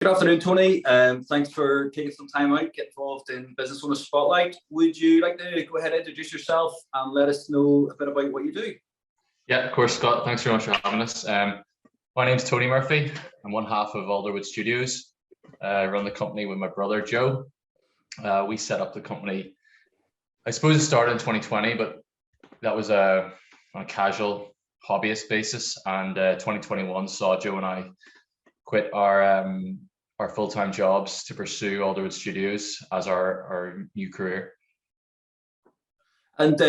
Good afternoon, Tony. Thanks for taking some time out, get involved in Business Owner Spotlight. Would you like to go ahead and introduce yourself and let us know a bit about what you do? Yeah, of course, Scott. Thanks very much for having us. My name's Tony Murphy. I'm one half of Alderwood Studios. I run the company with my brother, Joe. We set up the company, I suppose it started in 2020, but that was on a casual hobbyist basis. And 2021 saw Joe and I quit our full-time jobs to pursue Alderwood Studios as our new career. And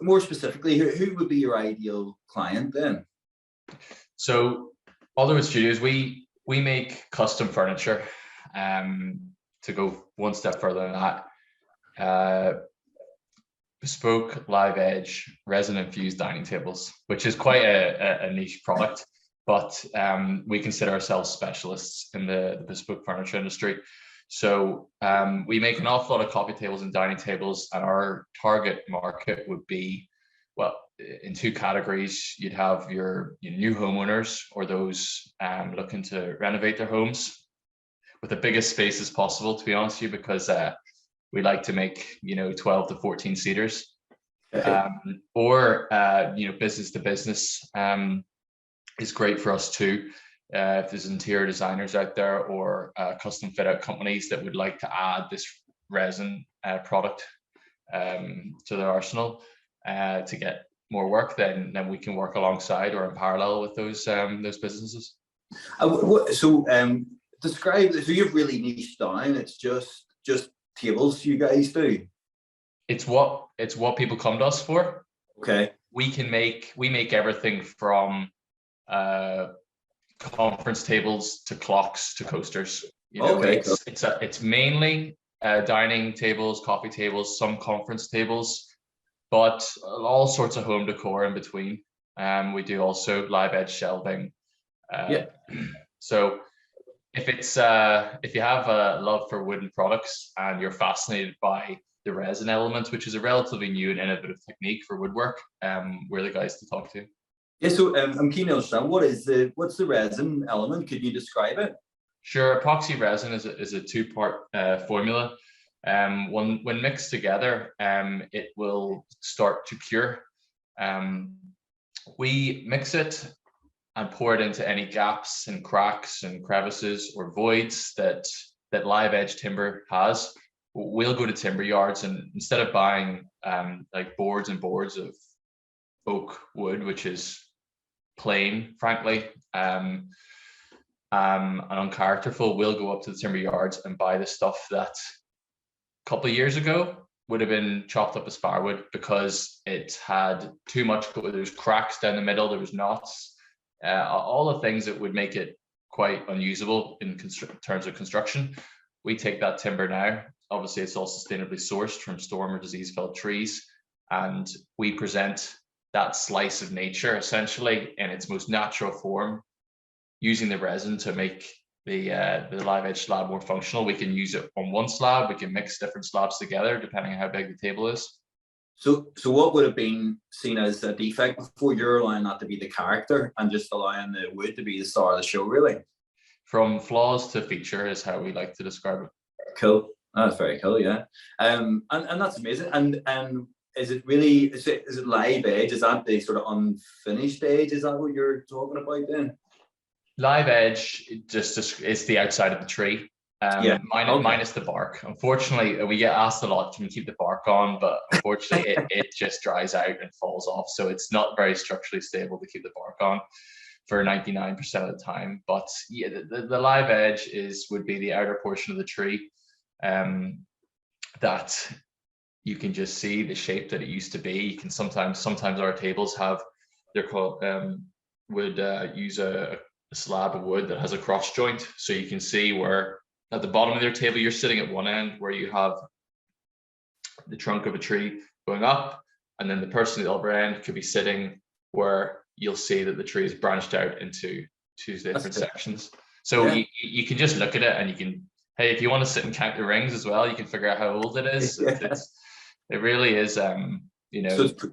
more specifically, who would be your ideal client then? So Alderwood Studios, we make custom furniture. To go one step further than that, bespoke, live edge, resin infused dining tables, which is quite a niche product, but we consider ourselves specialists in the bespoke furniture industry. So we make an awful lot of coffee tables and dining tables, and our target market would be, well, in two categories. You'd have your new homeowners or those looking to renovate their homes with the biggest space as possible, to be honest with you, because we like to make 12 to 14 seaters, or business to business is great for us too. If there's interior designers out there or custom fit out companies that would like to add this resin product to their arsenal to get more work, then we can work alongside or in parallel with those businesses. Describe, so you've really niched down. It's just tables you guys do. It's what people come to us for. Okay. We make everything from conference tables to clocks to coasters. Okay. It's mainly dining tables, coffee tables, some conference tables, but all sorts of home decor in between. We do also live edge shelving. So if you have a love for wooden products and you're fascinated by the resin element, which is a relatively new and innovative technique for woodwork, we're the guys to talk to. Yeah, so I'm keen to understand what's the resin element? Could you describe it? Sure. Epoxy resin is a two-part formula. When mixed together, it will start to cure. We mix it and pour it into any gaps and cracks and crevices or voids that live edge timber has. We'll go to timber yards, and instead of buying like boards and boards of oak wood, which is plain, frankly, and uncharacterful, we'll go up to the timber yards and buy the stuff that a couple of years ago would have been chopped up as firewood because it had too much. There was cracks down the middle, there was knots, all the things that would make it quite unusable in terms of construction. We take that timber now. Obviously, it's all sustainably sourced from storm or disease-felled trees, and we present that slice of nature essentially in its most natural form, using the resin to make the live edge slab more functional. We can use it on one slab. We can mix different slabs together depending on how big the table is. So what would have been seen as a defect before, you're allowing that to be the character and just allowing the wood to be the star of the show, really? From flaws to feature is how we like to describe it. Cool. That's very cool, yeah. And that's amazing. And is it live edge? Is that the sort of unfinished edge? Is that what you're talking about then? Live edge it's the outside of the tree. Minus the bark. Unfortunately, we get asked a lot, can you keep the bark on? But unfortunately, it just dries out and falls off. So it's not very structurally stable to keep the bark on for 99% of the time. But yeah, the live edge would be the outer portion of the tree that you can just see the shape that it used to be. You can sometimes our tables they're called would use a slab of wood that has a cross joint, so you can see where at the bottom of your table you're sitting at one end where you have the trunk of a tree going up, and then the person at the other end could be sitting where you'll see that the tree is branched out into two different sections. So yeah, you can just look at it and you can, hey, if you want to sit and count the rings as well, you can figure out how old it is. It really is, So it's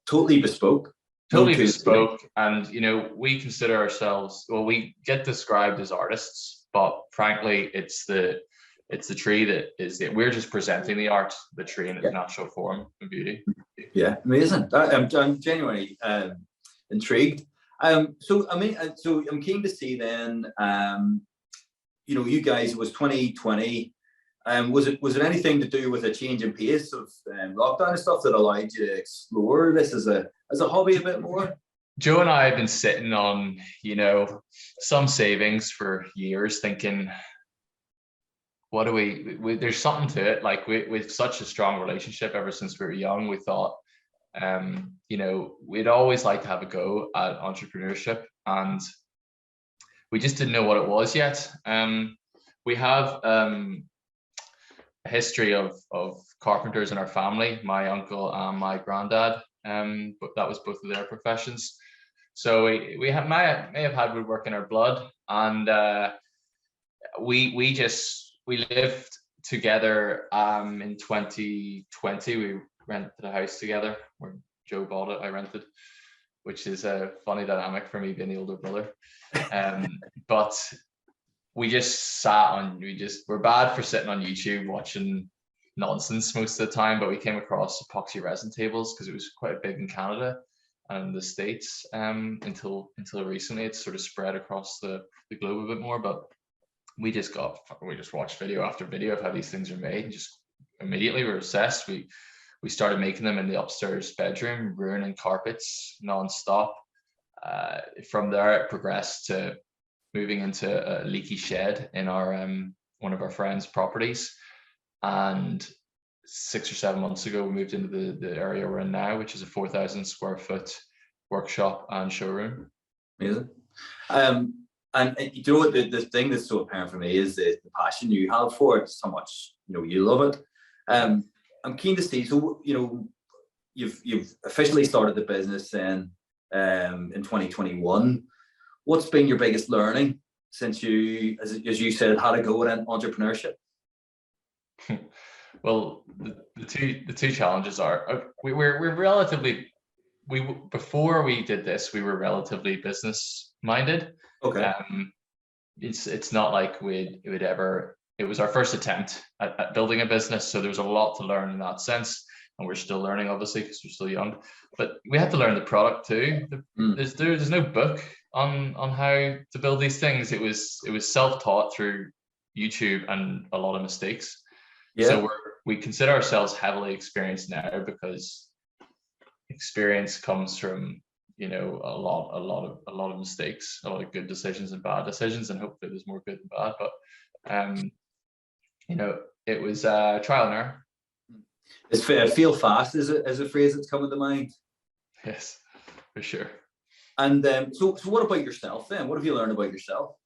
totally bespoke. Totally bespoke. And, we consider ourselves, well, we get described as artists. but frankly, it's the tree that is the, we're just presenting the art, the tree in its natural form and beauty. Yeah, amazing. I'm genuinely intrigued. So I mean, so I'm keen to see then. You know, you guys, it was 2020. Was it anything to do with a change in pace of lockdown and stuff that allowed you to explore this as a hobby a bit more? Joe and I have been sitting on, you know, some savings for years, thinking, what do we there's something to it. Like with such a strong relationship ever since we were young, we thought, you know, we'd always like to have a go at entrepreneurship, and we just didn't know what it was yet. We have a history of carpenters in our family, my uncle and my granddad, but that was both of their professions. So we may have had woodwork in our blood, and we lived together in 2020. We rented a house together, where Joe bought it, I rented, which is a funny dynamic for me being the older brother. But we just we're bad for sitting on YouTube watching nonsense most of the time, but we came across epoxy resin tables because it was quite big in Canada and the States, until recently. It's sort of spread across the globe a bit more, but we just watched video after video of how these things are made, and just immediately we were obsessed. We started making them in the upstairs bedroom, ruining carpets non-stop. From there, it progressed to moving into a leaky shed in our one of our friends' properties, and 6 or 7 months ago we moved into the area we're in now, which is a 4,000 square foot workshop and showroom. Amazing. And you know what, the thing that's so apparent for me is the passion you have for it, so much, you know, you love it. I'm keen to see, so, you know, you've officially started the business then in 2021. What's been your biggest learning since you, as you said, had a go at entrepreneurship? Well, the two challenges are, we're relatively, before we did this, we were relatively business minded. Okay. It's not like it was our first attempt at building a business, so there was a lot to learn in that sense, and we're still learning, obviously, because we're still young. But we had to learn the product too. There's no book on how to build these things. It was self-taught through YouTube and a lot of mistakes. Yeah. So we consider ourselves heavily experienced now, because experience comes from, you know, a lot of mistakes, a lot of good decisions and bad decisions, and hopefully there's more good than bad. But you know, it was trial and error. It's feel fast is a phrase that's coming to mind. Yes, for sure. And so what about yourself then? What have you learned about yourself?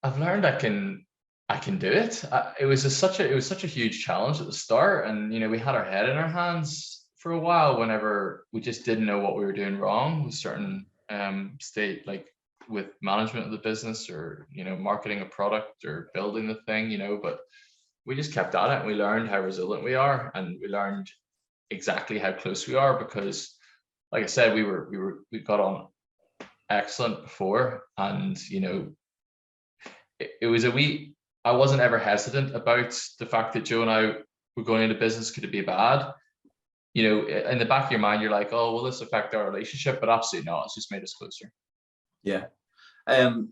I've learned I can do it. It was such a huge challenge at the start, and you know, we had our head in our hands for a while whenever we just didn't know what we were doing wrong with certain state, like with management of the business, or, you know, marketing a product or building the thing, you know. But we just kept at it, and we learned how resilient we are, and we learned exactly how close we are, because like I said, we got on excellent before, and you know, it was I wasn't ever hesitant about the fact that Joe and I were going into business. Could it be bad? You know, in the back of your mind, you're like, oh, will this affect our relationship? But absolutely not. It's just made us closer. Yeah. And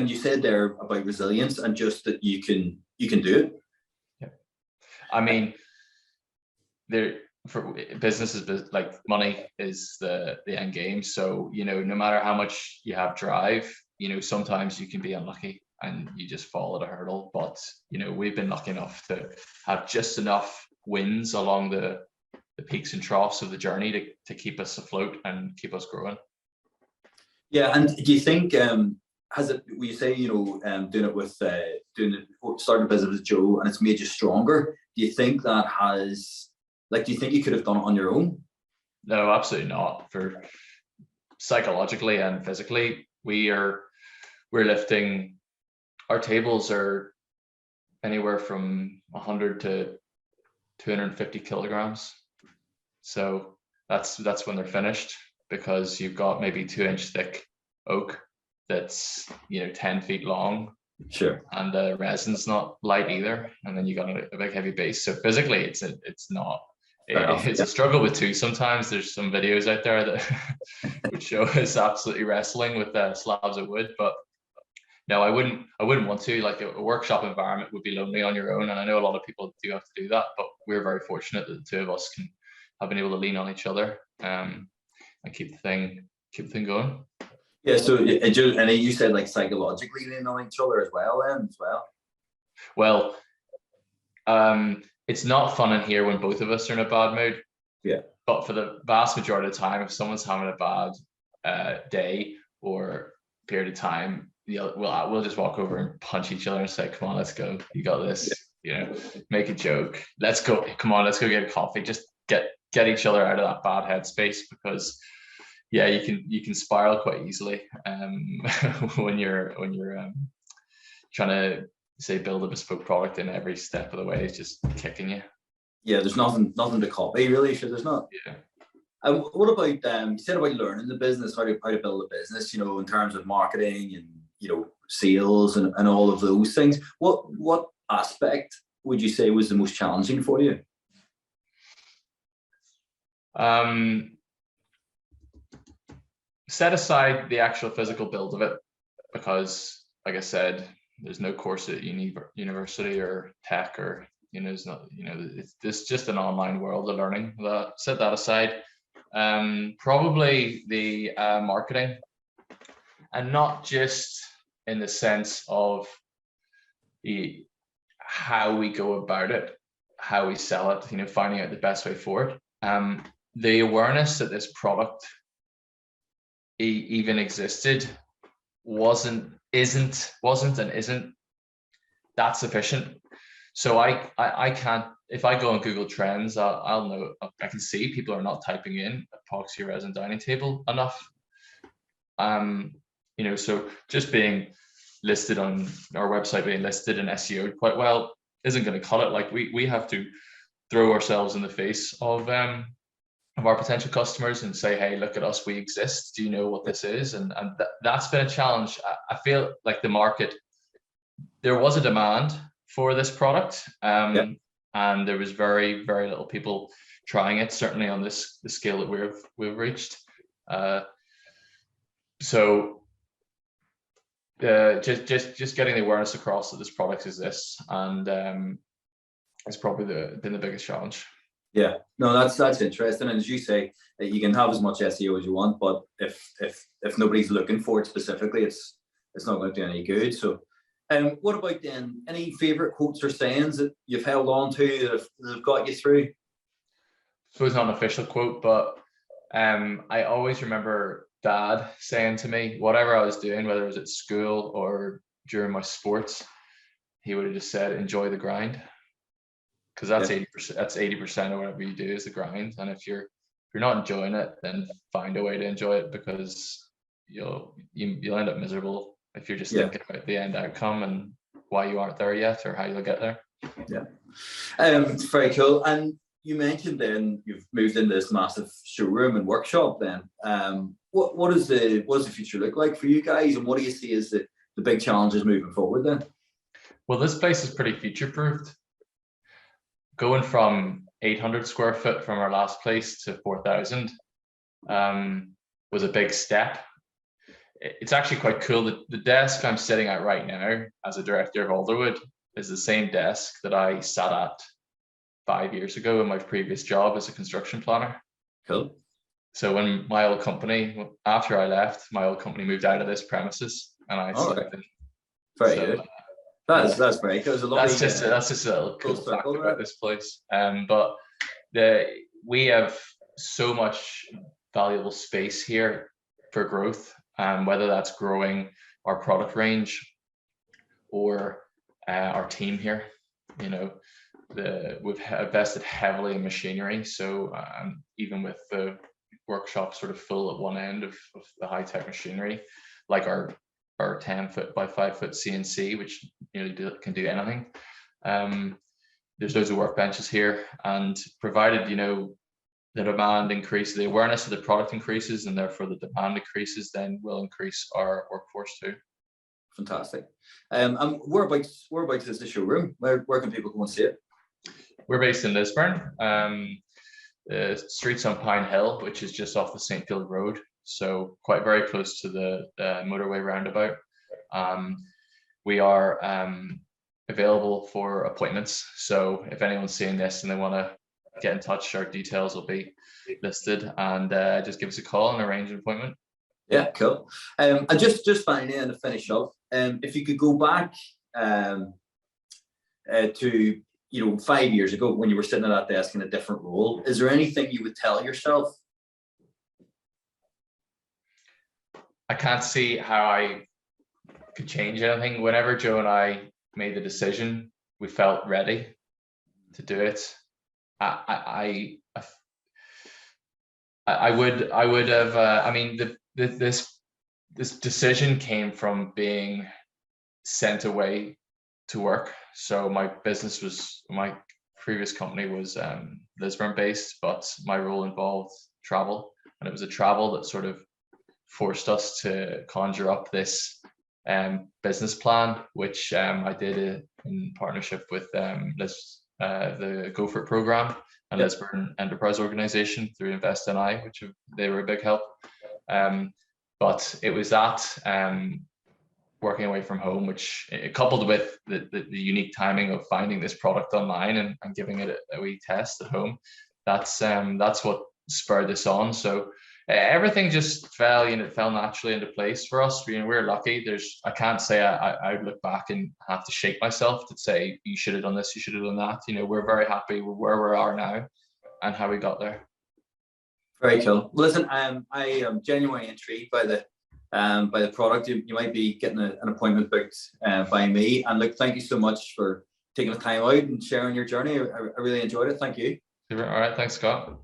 you said there about resilience and just that you can do it. Yeah. I mean, for businesses, like money is the end game. So, you know, no matter how much you have drive, you know, sometimes you can be unlucky and you just fall at a hurdle. But, you know, we've been lucky enough to have just enough wins along the peaks and troughs of the journey to keep us afloat and keep us growing. Yeah. And do you think, will you say, you know, doing it with, starting a business with Joe, and it's made you stronger? Do you think that do you think you could have done it on your own? No, absolutely not. For psychologically and physically, we're lifting, our tables are anywhere from 100 to 250 kilograms. So that's when they're finished, because you've got maybe 2-inch thick oak that's 10 feet long, Sure. and the resin's not light either, and then you got a big heavy base. So physically, it's not. Fair enough. It's a struggle with two. Sometimes there's some videos out there that would show us absolutely wrestling with slabs of wood, but no, I wouldn't want to. Like a workshop environment would be lonely on your own, and I know a lot of people do have to do that, but we're very fortunate that the two of us have been able to lean on each other and keep the thing going. Yeah. So and you said like psychologically leaning on each other as well. Well, it's not fun in here when both of us are in a bad mood. Yeah. But for the vast majority of the time, if someone's having a bad day or period of time, we'll just walk over and punch each other and say, "Come on, let's go. You got this." Make a joke. Let's go. Come on, let's go get a coffee. Just get each other out of that bad headspace, because yeah, you can spiral quite easily when you're trying to say build a bespoke product, and every step of the way is just kicking you. Yeah, there's nothing to copy really. Sure, there's not. Yeah. What about you said about learning the business, how to build a business, in terms of marketing and sales and all of those things. What aspect would you say was the most challenging for you? Set aside the actual physical build of it, because like I said, there's no course at university or tech, or it's not, it's just an online world of learning. Set that aside. Probably the marketing, and not just in the sense of how we go about it, how we sell it, finding out the best way forward. The awareness that this product even existed wasn't that sufficient. So I can't, if I go on Google Trends, I'll know, I can see people are not typing in epoxy resin dining table enough. So just being listed on our website, being listed in SEO quite well isn't going to cut it. Like we have to throw ourselves in the face of our potential customers and say, hey, look at us, we exist. Do you know what this is? And that's been a challenge. I feel like the market, there was a demand for this product, and there was very, very little people trying it, certainly on the scale that we've reached. So just getting the awareness across that this product exists, and it's probably been the biggest challenge. Yeah, no, that's interesting. And as you say, you can have as much SEO as you want, but if nobody's looking for it specifically, it's not going to do any good. So, what about then? Any favorite quotes or sayings that you've held on to that have got you through? So it's not an official quote, but I always remember Dad saying to me, whatever I was doing, whether it was at school or during my sports, he would have just said, "Enjoy the grind." Because that's 80%. That's 80% of whatever you do is the grind. And if you're not enjoying it, then find a way to enjoy it, because you'll end up miserable if you're just thinking about the end outcome and why you aren't there yet or how you'll get there. Yeah, it's very cool. And you mentioned then you've moved into this massive showroom and workshop. Then, what does the future look like for you guys, and what do you see as the big challenges moving forward then? Well, this place is pretty future-proofed. Going from 800 square foot from our last place to 4,000 was a big step. It's actually quite cool that the desk I'm sitting at right now as a director of Alderwood is the same desk that I sat at 5 years ago in my previous job as a construction planner. Cool. So when my old company, after I left, my old company moved out of this premises, and I slept in. Very good. That's very cool. That's just a little cool fact about this place. But we have so much valuable space here for growth, whether that's growing our product range or our team here. We've invested heavily in machinery, so even with the workshop sort of full at one end of the high-tech machinery, like our 10-foot by 5-foot CNC, which can do anything. There's loads of workbenches here, and provided the demand increases, the awareness of the product increases, and therefore the demand increases, then we'll increase our workforce too. Fantastic. And whereabouts is the showroom? Where can people go and see it? We're based in Lisburn. The street's on Pine Hill, which is just off the St. Field Road, so quite very close to the motorway roundabout. We are available for appointments, so if anyone's seeing this and they want to get in touch, our details will be listed, and just give us a call and arrange an appointment. Yeah, cool. And just finally, and to finish off, if you could go back to 5 years ago when you were sitting at that desk in a different role, is there anything you would tell yourself? I can't see how I could change anything. Whenever Joe and I made the decision, we felt ready to do it. I would have. I mean, this decision came from being sent away to work. So my previous company was Lisburn based, but my role involved travel, and it was a travel that sort of forced us to conjure up this business plan, which I did in partnership with the Go For It program and Lisburn Enterprise Organization through Invest NI, which they were a big help. But it was that working away from home, which coupled with the unique timing of finding this product online and giving it a wee test at home, that's what spurred this on. So everything just fell naturally into place for us. We're lucky. I can't say I would look back and have to shake myself to say you should have done this, you should have done that. We're very happy with where we are now and how we got there. Very cool. Listen, I am genuinely intrigued by the product. You might be getting an appointment booked by me. And look, thank you so much for taking the time out and sharing your journey. I really enjoyed it. Thank you. All right. Thanks, Scott.